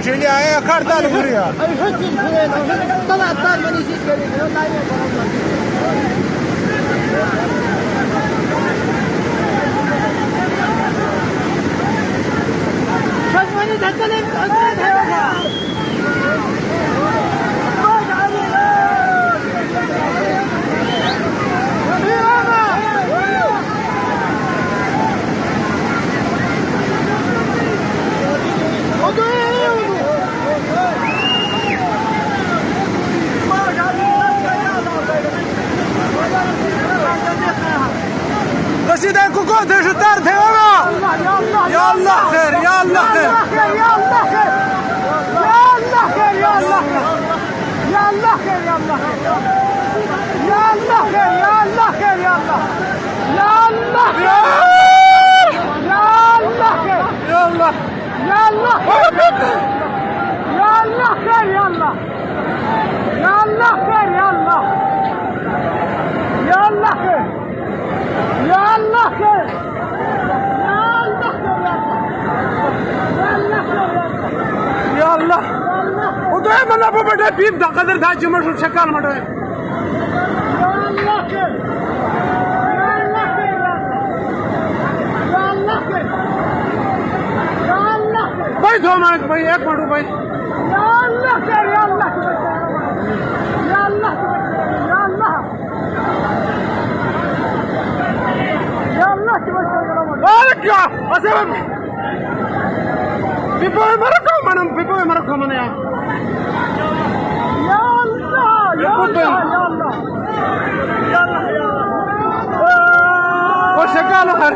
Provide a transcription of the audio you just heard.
Jeli aya kartal buraya. Ay hıçın kuyen. Talatlar beni siz görüyor. Onlar yok. Şazmani धक्कले अंदर है قصيدة كوكو تشتار تيوانا يا الله خير يا الله خير يا الله خير يا الله خير يا الله خير يا الله خير يا الله يا الله خير يا الله خير يا الله يا الله خير يا الله خير يا الله يا الله يا الله خير يا الله يا الله خير يا الله يا الله خير يا الله خير يا الله ودوي من ابو بده بيب دا قدر دا جمر شكال مدو يا الله خير يا الله خير يا الله خير يا الله خير भाई दो मिनट भाई एक मिनट भाई يا الله خير يا الله يا الله يا الله يا الله بارك يا اسبب بيبوي مركو من يا يا الله يا الله يا الله يا الله وشكاله خير